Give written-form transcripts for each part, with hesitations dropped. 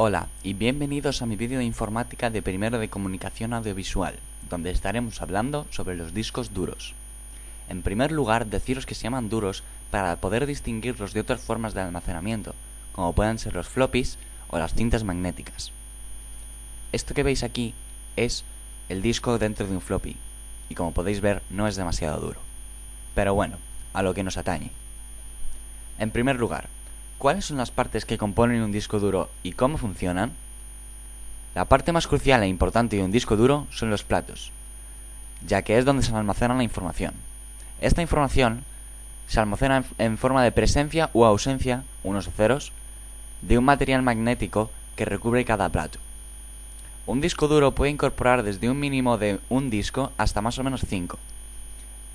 Hola y bienvenidos a mi vídeo de informática de primero de comunicación audiovisual, donde estaremos hablando sobre los discos duros. En primer lugar, deciros que se llaman duros para poder distinguirlos de otras formas de almacenamiento, como puedan ser los floppies o las cintas magnéticas. Esto que veis aquí es el disco dentro de un floppy, y como podéis ver no es demasiado duro. Pero bueno, a lo que nos atañe. En primer lugar, ¿cuáles son las partes que componen un disco duro y cómo funcionan? La parte más crucial e importante de un disco duro son los platos, ya que es donde se almacena la información. Esta información se almacena en forma de presencia o ausencia, unos o ceros, de un material magnético que recubre cada plato. Un disco duro puede incorporar desde un mínimo de un disco hasta más o menos 5.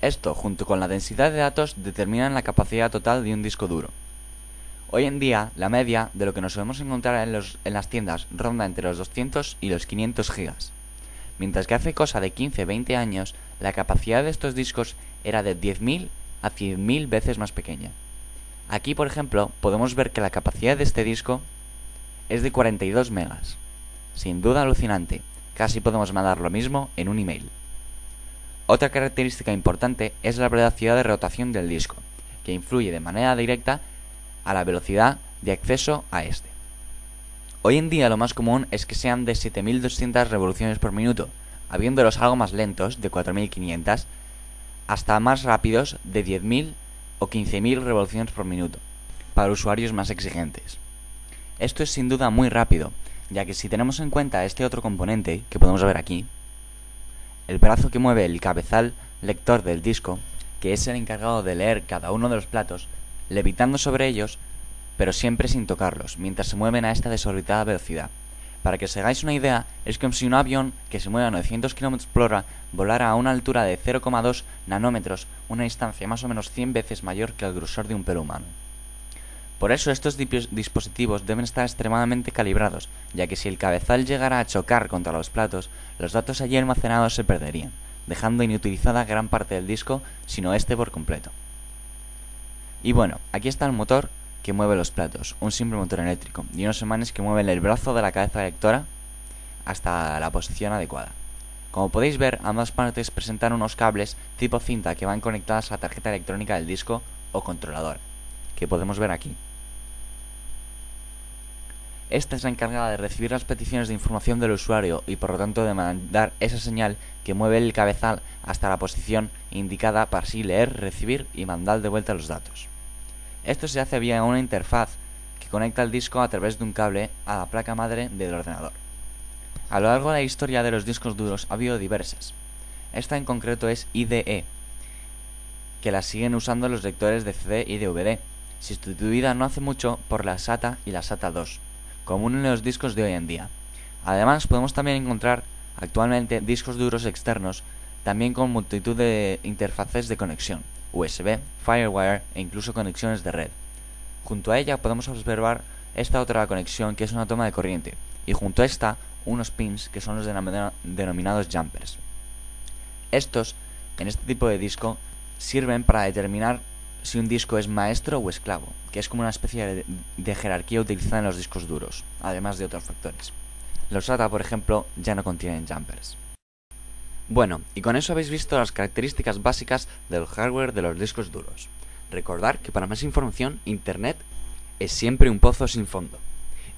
Esto, junto con la densidad de datos, determinan la capacidad total de un disco duro. Hoy en día, la media de lo que nos solemos encontrar en las tiendas ronda entre los 200 y los 500 gigas, mientras que hace cosa de 15-20 años, la capacidad de estos discos era de 10.000 a 100.000 veces más pequeña. Aquí, por ejemplo, podemos ver que la capacidad de este disco es de 42 megas. Sin duda alucinante, casi podemos mandar lo mismo en un email. Otra característica importante es la velocidad de rotación del disco, que influye de manera directa a la velocidad de acceso a este. Hoy en día lo más común es que sean de 7200 revoluciones por minuto, habiéndolos algo más lentos, de 4500, hasta más rápidos, de 10.000 o 15.000 revoluciones por minuto, para usuarios más exigentes. Esto es sin duda muy rápido, ya que si tenemos en cuenta este otro componente, que podemos ver aquí, el brazo que mueve el cabezal lector del disco, que es el encargado de leer cada uno de los platos, levitando sobre ellos, pero siempre sin tocarlos, mientras se mueven a esta desorbitada velocidad. Para que os hagáis una idea, es como si un avión que se mueve a 900 km por hora volara a una altura de 0,2 nanómetros, una distancia más o menos 100 veces mayor que el grosor de un pelo humano. Por eso estos dispositivos deben estar extremadamente calibrados, ya que si el cabezal llegara a chocar contra los platos, los datos allí almacenados se perderían, dejando inutilizada gran parte del disco, sino este por completo. Y bueno, aquí está el motor que mueve los platos, un simple motor eléctrico, y unos imanes que mueven el brazo de la cabeza lectora hasta la posición adecuada. Como podéis ver, ambas partes presentan unos cables tipo cinta que van conectadas a la tarjeta electrónica del disco o controlador, que podemos ver aquí. Esta es la encargada de recibir las peticiones de información del usuario y por lo tanto de mandar esa señal que mueve el cabezal hasta la posición indicada para así leer, recibir y mandar de vuelta los datos. Esto se hace vía una interfaz que conecta el disco a través de un cable a la placa madre del ordenador. A lo largo de la historia de los discos duros ha habido diversas. Esta en concreto es IDE, que la siguen usando los lectores de CD y DVD, sustituida no hace mucho por la SATA y la SATA 2, común en los discos de hoy en día. Además, podemos también encontrar actualmente discos duros externos, también con multitud de interfaces de conexión, USB, Firewire e incluso conexiones de red. Junto a ella podemos observar esta otra conexión que es una toma de corriente, y junto a esta unos pins que son los denominados jumpers. Estos, en este tipo de disco, sirven para determinar si un disco es maestro o esclavo, que es como una especie de jerarquía utilizada en los discos duros, además de otros factores. Los SATA, por ejemplo, ya no contienen jumpers. Bueno, y con eso habéis visto las características básicas del hardware de los discos duros. Recordad que para más información, Internet es siempre un pozo sin fondo.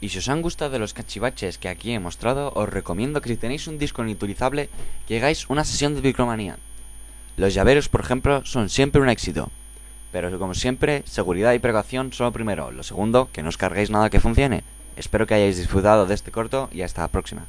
Y si os han gustado los cachivaches que aquí he mostrado, os recomiendo que si tenéis un disco inutilizable, que hagáis una sesión de Biclomanía. Los llaveros, por ejemplo, son siempre un éxito. Pero como siempre, seguridad y precaución son lo primero. Lo segundo, que no os carguéis nada que funcione. Espero que hayáis disfrutado de este corto y hasta la próxima.